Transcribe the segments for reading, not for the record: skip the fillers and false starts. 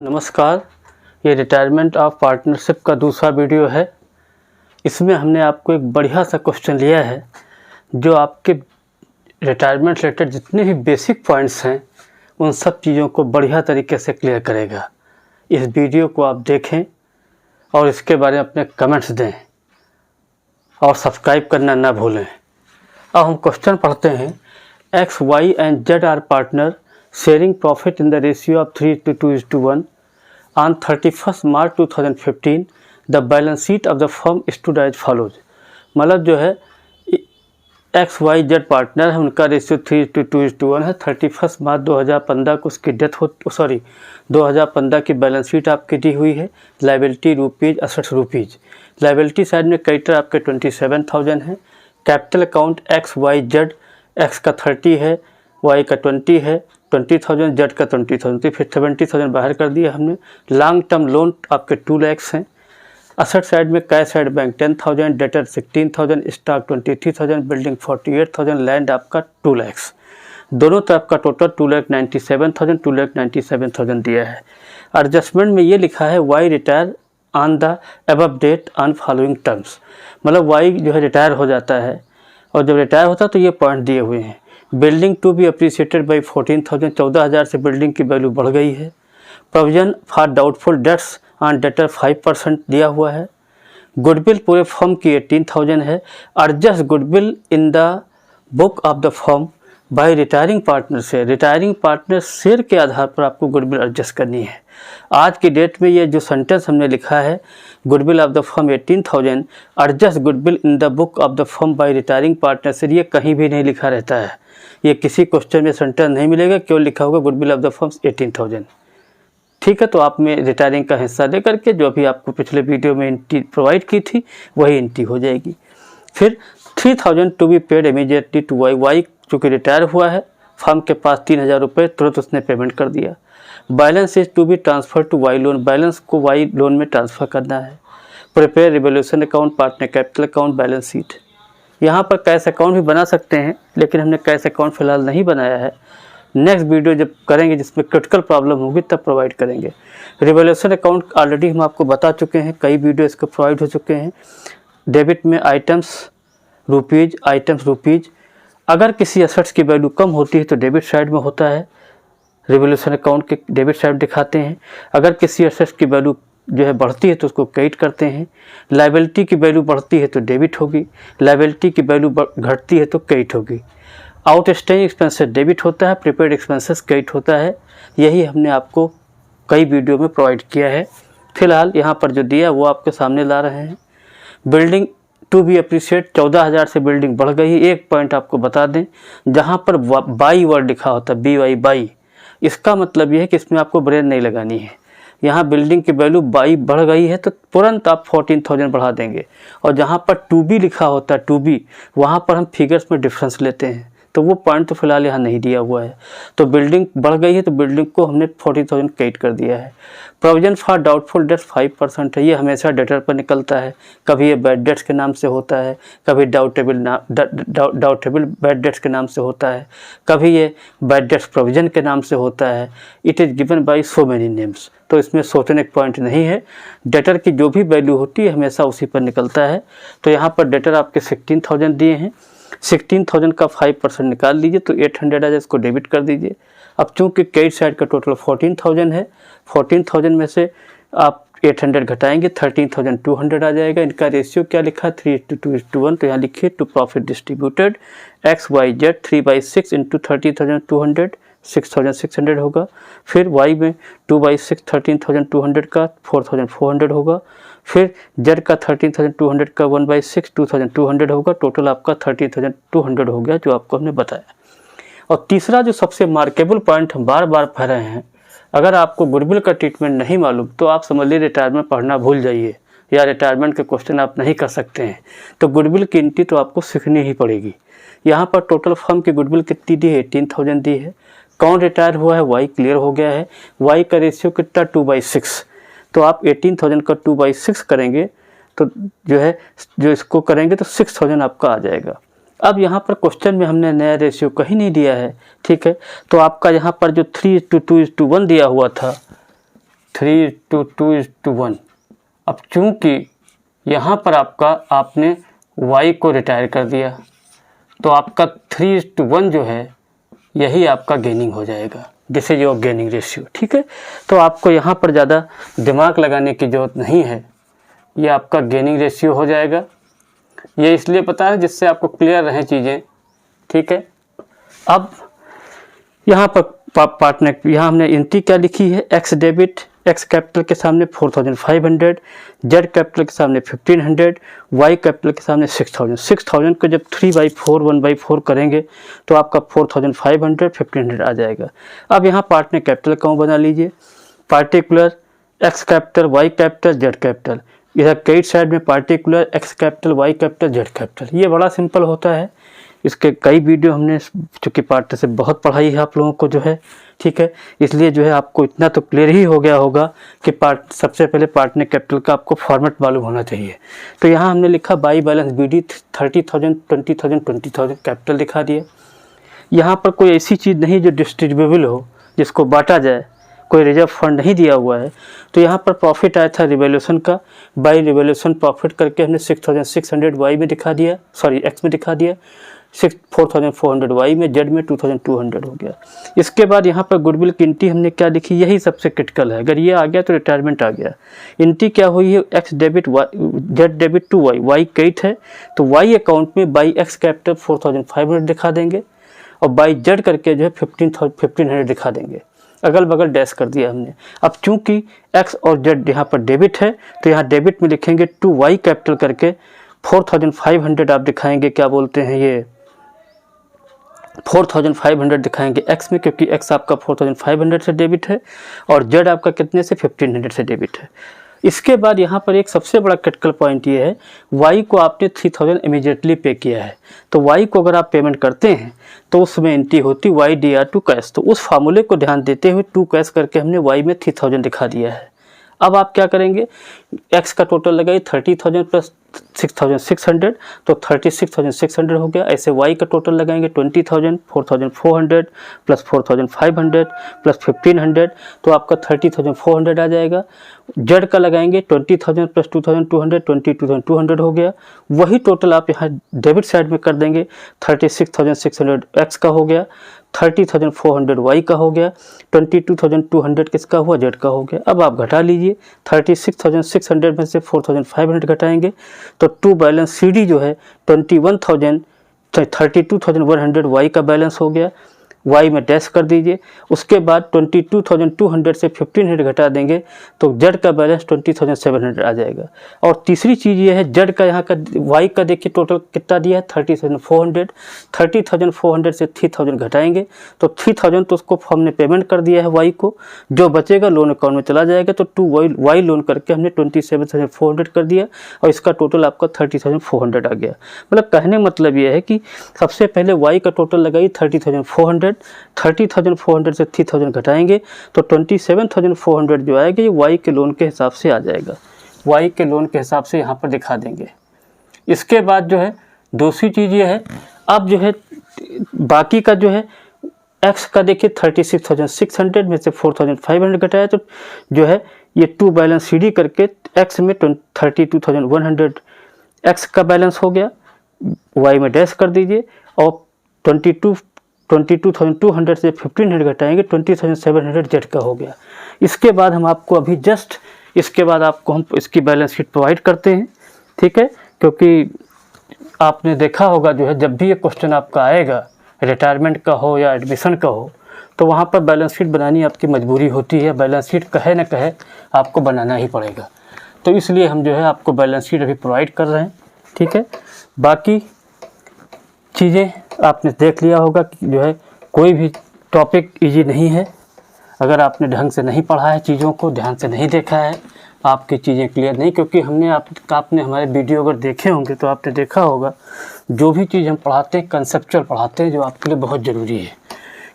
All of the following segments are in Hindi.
नमस्कार, ये रिटायरमेंट ऑफ पार्टनरशिप का दूसरा वीडियो है। इसमें हमने आपको एक बढ़िया सा क्वेश्चन लिया है जो आपके रिटायरमेंट रिलेटेड जितने भी बेसिक पॉइंट्स हैं उन सब चीज़ों को बढ़िया तरीके से क्लियर करेगा। इस वीडियो को आप देखें और इसके बारे में अपने कमेंट्स दें और सब्सक्राइब करना ना भूलें। अब हम क्वेश्चन पढ़ते हैं। X, Y and Z are partner sharing profit in the ratio of 3:2:1. On 31st March 2015, the balance sheet of the firm stood as follows. मतलब जो है XYZ पार्टनर है, उनका रेशियो 3:2:1 है। 31 मार्च 2015 को उसकी डेथ 2015 की बैलेंस शीट आपकी दी हुई है। Liability rupees 68 rupees. Liability side में क्रेडिटर आपके 27,000 है। कैपिटल अकाउंट XYZ, X का 30 है, Y का 20 है, 20,000, Z का 20,000, तो फिर 70,000 बाहर कर दिया हमने। लॉन्ग टर्म लोन आपके 2 लाख हैं। असेट साइड में cash side bank 10,000, debtor 16,000, stock 23,000, building 48,000, land आपका 2 लाख। दोनों तरफ का टोटल 2,97,000 दिया है। एडजस्टमेंट में ये लिखा है Y retire on the above date on following terms. मतलब Y जो है रिटायर हो जाता है और जब रिटायर होता है तो ये पॉइंट दिए हुए हैं। Building to be appreciated by 14,000, 14,000 से बिल्डिंग की वैल्यू बढ़ गई है। Provision for doubtful debts on debtor 5% दिया हुआ है। गुडविल पूरे फर्म की 18,000 है। Adjust goodwill in the book of the firm bye retiring partner से। रिटायरिंग पार्टनर शेयर के आधार पर आपको गुडविल एडजस्ट करनी है। आज की डेट में ये जो सेंटेंस हमने लिखा है, goodwill of the firm 18,000, adjust goodwill in the book of the firm bye retiring partner से, ये कहीं भी नहीं लिखा रहता है। ये किसी क्वेश्चन में सेंटेंस नहीं मिलेगा, क्यों लिखा होगा गुडविल ऑफ द फर्म 18,000। ठीक है, तो आप में रिटायरिंग का हिस्सा दे करके जो भी आपको पिछले वीडियो में एंट्री प्रोवाइड की थी वही एंट्री हो जाएगी। फिर 3,000 to be paid immediately to Y चूँकि रिटायर हुआ है, फर्म के पास 3,000 रुपये तुरंत उसने पेमेंट कर दिया। Balance is to be transfer to Y loan, balance को वाई लोन में ट्रांसफ़र करना है। Prepare revaluation account, partner capital account, balance sheet. यहाँ पर कैश अकाउंट भी बना सकते हैं, लेकिन हमने कैश अकाउंट फिलहाल नहीं बनाया है। नेक्स्ट वीडियो जब करेंगे जिसमें क्रिटिकल प्रॉब्लम होगी तब प्रोवाइड करेंगे। रिवोल्यूशन अकाउंट ऑलरेडी हम आपको बता चुके हैं, कई वीडियो इसको प्रोवाइड हो चुके हैं। डेबिट में आइटम्स रुपीज़। अगर किसी एसेट्स की वैल्यू कम होती है तो डेबिट साइड में होता है, रिवोल्यूशन अकाउंट के डेबिट साइड दिखाते हैं। अगर किसी एसेट्स की वैल्यू जो है बढ़ती है तो उसको क्रेडिट करते हैं। लाइबिलिटी की वैल्यू बढ़ती है तो डेबिट होगी, लाइबिलिटी की वैल्यू घटती है तो क्रेडिट होगी। आउटस्टैंडिंग एक्सपेंसेस डेबिट होता है, प्रीपेड एक्सपेंसेस क्रेडिट होता है। यही हमने आपको कई वीडियो में प्रोवाइड किया है। फिलहाल यहाँ पर जो दिया वो आपके सामने ला रहे हैं। बिल्डिंग टू बी अप्रिशिएट, 14,000 से बिल्डिंग बढ़ गई। एक पॉइंट आपको बता दें, जहाँ पर बाई वर्ड लिखा होता है BY, इसका मतलब यह है कि इसमें आपको ब्रेन नहीं लगानी है। यहाँ बिल्डिंग की वैल्यू बाई बढ़ गई है तो तुरंत आप 14,000 बढ़ा देंगे, और जहाँ पर टू बी लिखा होता है वहाँ पर हम फिगर्स में डिफरेंस लेते हैं, तो वो पॉइंट तो फिलहाल यहाँ नहीं दिया हुआ है। तो बिल्डिंग बढ़ गई है तो बिल्डिंग को हमने 40,000 क्रेडिट कर दिया है। प्रोविजन फॉर डाउटफुल डेट्स 5% है। ये हमेशा डेटर पर निकलता है, कभी ये बैड डेट्स के नाम से होता है, कभी डाउटेबल बैड डेट्स के नाम से होता है, कभी ये बैड डेट्स प्रोविजन के नाम से होता है। It is given by so many names, तो इसमें सोचने का पॉइंट नहीं है। डेटर की जो भी वैल्यू होती है हमेशा उसी पर निकलता है। तो यहाँ पर डेटर आपके 16,000 दिए हैं, 16,000 का 5% निकाल लीजिए तो 800 आ जाए, इसको डेबिट कर दीजिए। अब चूँकि क्रेडिट साइड का टोटल 14,000 है, 14,000 में से आप 800 घटाएंगे, 13,200 आ जाएगा। इनका रेशियो क्या लिखा है, 3:2:1, तो यहाँ लिखिए to profit distributed XYZ 3/6 into 30,200, 6,600 होगा। फिर Y में 2/6 13,200 का 4,400 होगा। फिर Z का 13,200 का 1/6 2,200 होगा। टोटल आपका 30,200 हो गया जो आपको हमने बताया। और तीसरा जो सबसे मार्केबल पॉइंट हम बार बार पढ़ रहे हैं, अगर आपको गुडविल का ट्रीटमेंट नहीं मालूम तो आप समझ लीजिए रिटायरमेंट पढ़ना भूल जाइए, या रिटायरमेंट के क्वेश्चन आप नहीं कर सकते हैं। तो गुडविल की एंट्री तो आपको सीखनी ही पड़ेगी। यहाँ पर टोटल फर्म की गुडविल कितनी दी है, 18,000 दी है। कौन रिटायर हुआ है, Y क्लियर हो गया है। Y का रेशियो कितना, 2/6, तो आप 18,000 का 2/6 करेंगे तो जो इसको करेंगे तो 6,000 आपका आ जाएगा। अब यहाँ पर क्वेश्चन में हमने नया रेशियो कहीं नहीं दिया है, ठीक है। तो आपका यहाँ पर जो 3:2:1 दिया हुआ था, 3:2:1। अब चूंकि यहाँ पर आपने y को रिटायर कर दिया तो आपका 3:1 जो है यही आपका गेनिंग हो जाएगा, this is your gaining ratio. ठीक है, तो आपको यहाँ पर ज़्यादा दिमाग लगाने की ज़रूरत नहीं है, ये आपका गेनिंग रेशियो हो जाएगा। ये इसलिए पता है जिससे आपको क्लियर रहें चीज़ें। ठीक है, अब यहाँ पर पार्टनर, यहाँ हमने एंट्री क्या लिखी है, एक्स डेबिट, एक्स कैपिटल के सामने 4500, जेड कैपिटल के सामने 1500, वाई कैपिटल के सामने 6000। 6000 को जब 3/4 1/4 करेंगे तो आपका 4500 1500 आ जाएगा। अब यहाँ पार्टनर कैपिटल अकाउंट बना लीजिए, particular X capital, Y capital, Z capital. इधर क्रेडिट साइड में particular X capital, Y capital, Z capital. ये बड़ा सिंपल होता है, इसके कई वीडियो हमने चूँकि पार्टनर से बहुत पढ़ाई है आप लोगों को जो है। ठीक है, इसलिए जो है आपको इतना तो क्लियर ही हो गया होगा कि सबसे पहले पार्टनर कैपिटल का आपको फॉर्मेट मालूम होना चाहिए। तो यहाँ हमने लिखा बाई बैलेंस BD 30,000 20,000 20,000 कैपिटल दिखा दिया। यहाँ पर कोई ऐसी चीज़ नहीं जो डिस्ट्रीब्यूटेबल हो, जिसको बांटा जाए, कोई रिजर्व फंड नहीं दिया हुआ है। तो यहाँ पर प्रॉफिट आया था रिवैल्यूएशन का, बाई रिवैल्यूएशन प्रॉफिट करके हमने 6,600 वाई में दिखा दिया, सॉरी एक्स में दिखा दिया, 4,400 वाई में, जेड में 2,200 हो गया। इसके बाद यहाँ पर गुडविल की एंट्री हमने क्या लिखी, यही सबसे क्रिटिकल है। अगर ये आ गया तो रिटायरमेंट आ गया। एंट्री क्या हुई है, X debit Z debit to Y, Y credit है तो वाई अकाउंट में बाई एक्स कैपिटल 4,500 दिखा देंगे और बाई जेड करके जो है 1500 दिखा देंगे। अगल बगल डैश कर दिया हमने। अब चूंकि एक्स और जेड यहाँ पर डेबिट है तो यहाँ डेबिट में लिखेंगे टू वाई कैपिटल करके 4,500 आप दिखाएंगे, क्या बोलते हैं ये 4,500 दिखाएंगे एक्स में, क्योंकि एक्स आपका 4,500 से डेबिट है और जेड आपका कितने से 1,500 से डेबिट है। इसके बाद यहाँ पर एक सबसे बड़ा क्रिटिकल पॉइंट ये है, वाई को आपने 3,000 इमीडिएटली पे किया है। तो वाई को अगर आप पेमेंट करते हैं तो उसमें एंट्री होती YDR टू कैश। तो उस फार्मूले को ध्यान देते हुए टू कैश करके हमने वाई में 3,000 दिखा दिया है। अब आप क्या करेंगे, एक्स का टोटल लगाइए 30,000 प्लस 6,600 तो 36,600 हो गया। ऐसे वाई का टोटल लगाएंगे 20,000, 4,400 प्लस 4,500 प्लस 1,500 तो आपका 30,400 आ जाएगा। जेड का लगाएंगे 20,000 प्लस 2,200 22,200 हो गया। वही टोटल आप यहाँ डेबिट साइड में कर देंगे, 36,600 एक्स का हो गया, 30,400 वाई का हो गया, 22,200 किसका हुआ, जेड का हो गया। अब आप घटा लीजिए, 36,600 में से 4,500 घटाएंगे तो टू बैलेंस CD जो है 32,100 वाई का बैलेंस हो गया। वाई में डैश कर दीजिए। उसके बाद 22,200 से 1,500 घटा देंगे तो जेड का बैलेंस 20,700 आ जाएगा। और तीसरी चीज़ ये है, जेड का यहाँ का वाई का देखिए टोटल कितना दिया है 30,400। 30,400 से 3,000 घटाएंगे तो 3,000 तो उसको हमने पेमेंट कर दिया है वाई को, जो बचेगा लोन अकाउंट में चला जाएगा। तो टू वाई लोन करके हमने 27,400 कर दिया और इसका टोटल आपका 30,400 आ गया। मतलब कहने मतलब ये है कि सबसे पहले वाई का टोटल लगाइए 30,400, 30,400 से 3,000 घटाएंगे तो 27,400 जो आएगा ये वाई के लोन के हिसाब से आ जाएगा। वाई के लोन के हिसाब से यहाँ पर दिखा देंगे। इसके बाद जो है दूसरी चीज़ ये है, अब जो है बाकी का जो है एक्स का देखिए 36,600 में से 4,500 घटाया तो जो है ये टू बैलेंस CD करके एक्स में 32,100 एक्स का बैलेंस हो गया। वाई में डैश कर दीजिए और 22,200 से 1,500 घटाएंगे 20,700 जेड का हो गया। इसके बाद हम आपको अभी जस्ट इसके बाद आपको हम इसकी बैलेंस शीट प्रोवाइड करते हैं। ठीक है, क्योंकि आपने देखा होगा जो है जब भी ये क्वेश्चन आपका आएगा रिटायरमेंट का हो या एडमिशन का हो तो वहाँ पर बैलेंस शीट बनानी आपकी मजबूरी होती है। बैलेंस शीट कहे न कहे आपको बनाना ही पड़ेगा। तो इसलिए हम जो है आपको बैलेंस शीट अभी प्रोवाइड कर रहे हैं। ठीक है, बाकी चीज़ें आपने देख लिया होगा कि जो है कोई भी टॉपिक इजी नहीं है। अगर आपने ढंग से नहीं पढ़ा है, चीज़ों को ध्यान से नहीं देखा है, आपकी चीज़ें क्लियर नहीं, क्योंकि आपने हमारे वीडियो अगर देखे होंगे तो आपने देखा होगा जो भी चीज़ हम पढ़ाते हैं कंसेप्चुअल पढ़ाते हैं, जो आपके लिए बहुत ज़रूरी है।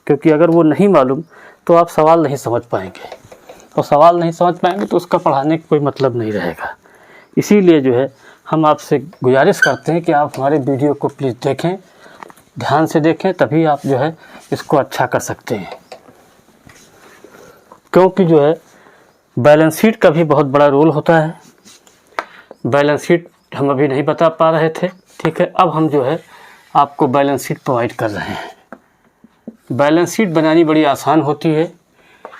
क्योंकि अगर वो नहीं मालूम तो आप सवाल नहीं समझ पाएंगे और सवाल नहीं समझ पाएंगे तो उसका पढ़ाने का कोई मतलब नहीं रहेगा। इसीलिए जो है हम आपसे गुजारिश करते हैं कि आप हमारे वीडियो को प्लीज़ देखें, ध्यान से देखें, तभी आप जो है इसको अच्छा कर सकते हैं। क्योंकि जो है बैलेंस शीट का भी बहुत बड़ा रोल होता है। बैलेंस शीट हम अभी नहीं बता पा रहे थे, ठीक है। अब हम जो है आपको बैलेंस शीट प्रोवाइड कर रहे हैं। बैलेंस शीट बनानी बड़ी आसान होती है,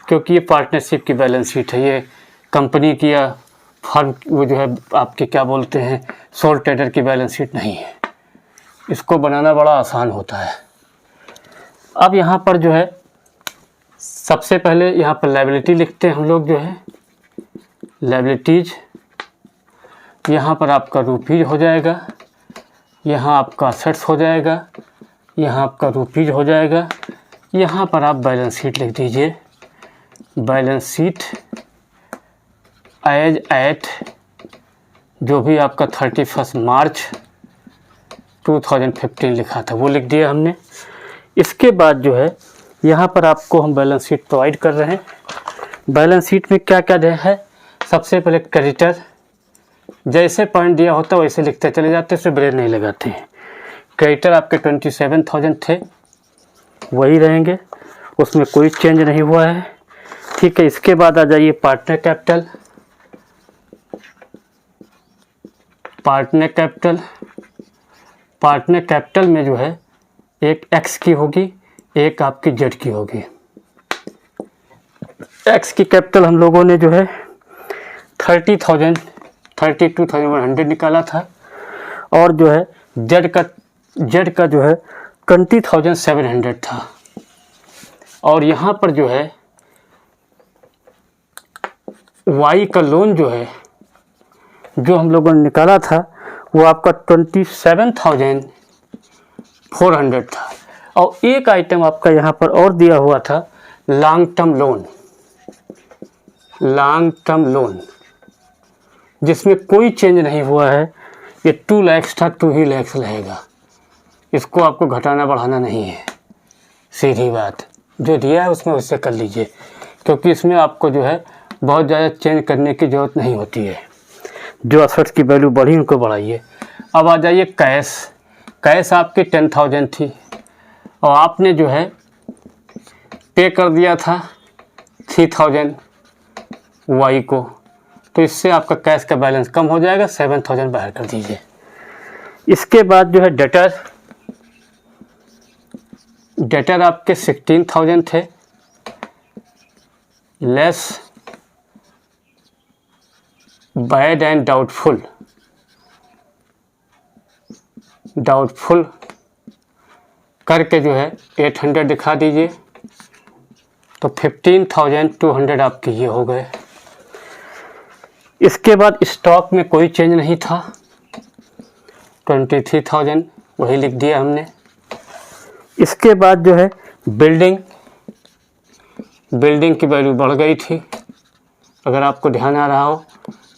क्योंकि ये पार्टनरशिप की बैलेंस शीट है। ये कंपनी की या फर्म वो जो है आपके क्या बोलते हैं सोल ट्रेडर की बैलेंस शीट नहीं है। इसको बनाना बड़ा आसान होता है। अब यहाँ पर जो है सबसे पहले यहाँ पर लायबिलिटी लिखते हैं हम लोग जो है, लायबिलिटीज। यहाँ पर आपका रुपीज हो जाएगा, यहाँ आपका असेट्स हो जाएगा, यहाँ आपका रुपीज हो जाएगा। यहाँ पर आप बैलेंस शीट लिख दीजिए, बैलेंस शीट एज एट जो भी आपका 31 मार्च 2015 लिखा था वो लिख दिया हमने। इसके बाद जो है यहाँ पर आपको हम बैलेंस शीट प्रोवाइड कर रहे हैं। बैलेंस शीट में क्या क्या है, सबसे पहले क्रेडिटर, जैसे पॉइंट दिया होता है वैसे लिखते चले जाते, उसमें ब्रेक नहीं लगाते हैं। क्रेडिटर आपके 27,000 थे, वही रहेंगे, उसमें कोई चेंज नहीं हुआ है, ठीक है। इसके बाद आ जाइए पार्टनर कैपिटल। पार्टनर कैपिटल में जो है एक एक्स की होगी, एक आपकी जेड की होगी। एक्स की कैपिटल हम लोगों ने जो है 32,100 निकाला था, और जो है जेड का जो है 20,700 था। और यहाँ पर जो है वाई का लोन जो है जो हम लोगों ने निकाला था वो आपका 27,400 था। और एक आइटम आपका यहाँ पर और दिया हुआ था, लॉन्ग टर्म लोन, जिसमें कोई चेंज नहीं हुआ है। ये 2 लाख था, 2 ही लाख रहेगा। इसको आपको घटाना बढ़ाना नहीं है, सीधी बात। जो दिया है उसमें उससे कर लीजिए, क्योंकि इसमें आपको जो है बहुत ज़्यादा चेंज करने की ज़रूरत नहीं होती है। जो असेट्स की वैल्यू बढ़ी उनको बढ़ाइए। अब आ जाइए कैश आपकी 10,000 थी, और आपने जो है पे कर दिया था 3,000 वाई को, तो इससे आपका कैश का बैलेंस कम हो जाएगा, 7,000 बाहर कर दीजिए। इसके बाद जो है डेटर आपके 16,000 थे, लेस बैड एंड डाउटफुल करके जो है 800 दिखा दीजिए, तो 15,200 आपके ये हो गए। इसके बाद स्टॉक में कोई चेंज नहीं था, 23,000 वही लिख दिया हमने। इसके बाद जो है बिल्डिंग की वैल्यू बढ़ गई थी, अगर आपको ध्यान आ रहा हो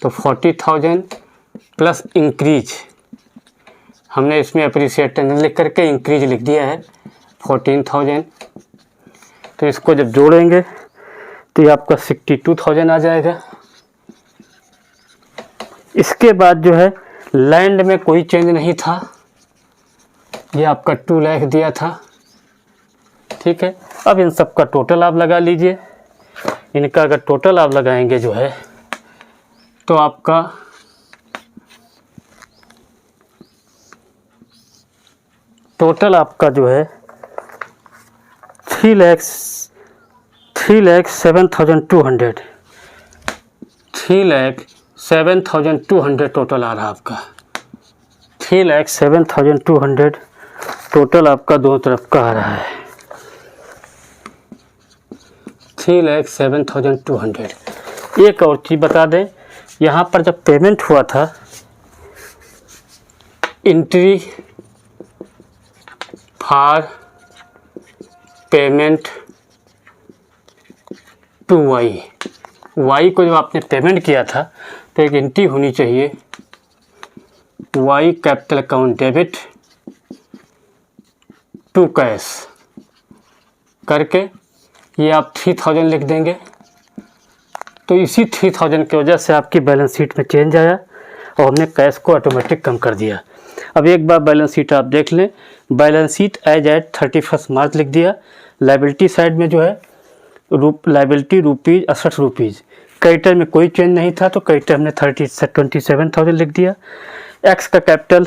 तो 40,000 प्लस इंक्रीज, हमने इसमें अप्रिसिएट लिख करके इंक्रीज लिख दिया है 14,000। तो इसको जब जोड़ेंगे तो ये आपका 62,000 आ जाएगा। इसके बाद जो है लैंड में कोई चेंज नहीं था, ये आपका 2 लाख दिया था, ठीक है। अब इन सब का टोटल आप लगा लीजिए। इनका अगर टोटल आप लगाएंगे जो है तो आपका टोटल आपका जो है 3,07,200 3,07,200 टोटल आ रहा आपका। 3,07,200 टोटल आपका दोनों तरफ का आ रहा है, 3,07,200। एक और चीज़ बता दें, यहाँ पर जब पेमेंट हुआ था, entry for payment to Y को जब आपने पेमेंट किया था तो एक एंट्री होनी चाहिए, Y capital account debit to cash करके, ये आप 3,000 लिख देंगे। तो इसी 3,000 की वजह से आपकी बैलेंस शीट में चेंज आया और हमने कैश को ऑटोमेटिक कम कर दिया। अब एक बार बैलेंस शीट आप देख लें, बैलेंस शीट एज एट 31 मार्च लिख दिया। लायबिलिटी साइड में जो है लायबिलिटी रुपीज़ 68 रुपीज़, क्रेडिटर में कोई चेंज नहीं था तो क्रेडिटर हमने 27,000 लिख दिया। एक्स का कैपिटल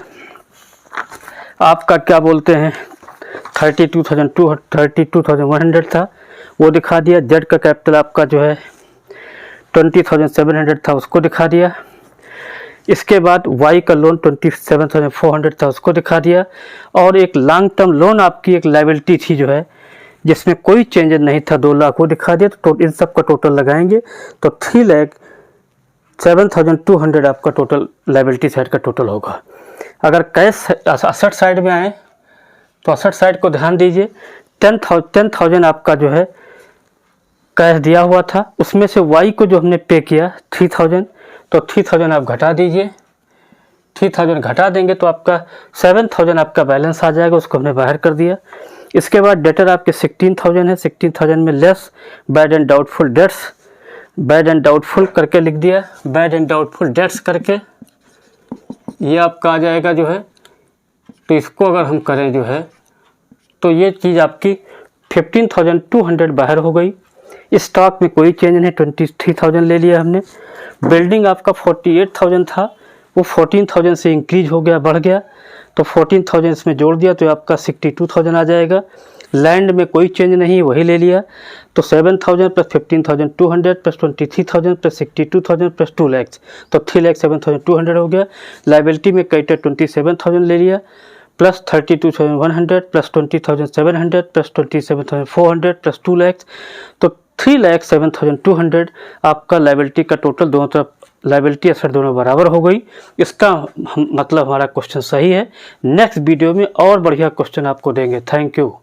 आपका क्या बोलते हैं 32,100 था, वो दिखा दिया। जेड का कैपिटल आपका जो है 20,700 था, उसको दिखा दिया। इसके बाद वाई का लोन 27,400 था, उसको दिखा दिया। और एक लॉन्ग टर्म लोन आपकी एक लायबिलिटी थी जो है जिसमें कोई चेंज नहीं था 2 लाख, वो दिखा दिया। तो इन सब का टोटल लगाएंगे तो 3,07,200 आपका टोटल लायबिलिटी साइड का टोटल होगा। अगर कैश असेट साइड में आए तो असेट साइड को ध्यान दीजिए। 10,000 आपका जो है कैश दिया हुआ था, उसमें से वाई को जो हमने पे किया 3,000, तो 3,000 आप घटा दीजिए। 3,000 घटा देंगे तो आपका 7,000 आपका बैलेंस आ जाएगा, उसको हमने बाहर कर दिया। इसके बाद डेटर आपके 16,000 है, 16,000 में less bad and doubtful debts, bad and doubtful करके लिख दिया। बैड एंड डाउटफुल डेट्स करके ये आपका आ जाएगा जो है। तो इसको अगर हम करें जो है तो ये चीज़ आपकी 15,200 बाहर हो गई। स्टॉक में कोई चेंज नहीं, 23,000 ले लिया हमने। बिल्डिंग आपका 48,000 था, वो 14,000 से इंक्रीज हो गया, बढ़ गया, तो 14,000 इसमें जोड़ दिया तो आपका 62,000 आ जाएगा। लैंड में कोई चेंज नहीं, वही ले लिया। तो 7,000 plus 15,200 plus 23,000 plus 62,000 plus 2 lakh, तो 3,07,200 हो गया। लाइबिलिटी में क्रेडिटर 27,000 ले लिया plus 32,100 plus 20,700 plus 27,400 plus 2 lakh, तो 3,07,200 आपका लाइबिलिटी का टोटल। दोनों तरफ लाइबिलिटी एसेट दोनों बराबर हो गई। इसका मतलब हमारा क्वेश्चन सही है। नेक्स्ट वीडियो में और बढ़िया क्वेश्चन आपको देंगे। Thank you.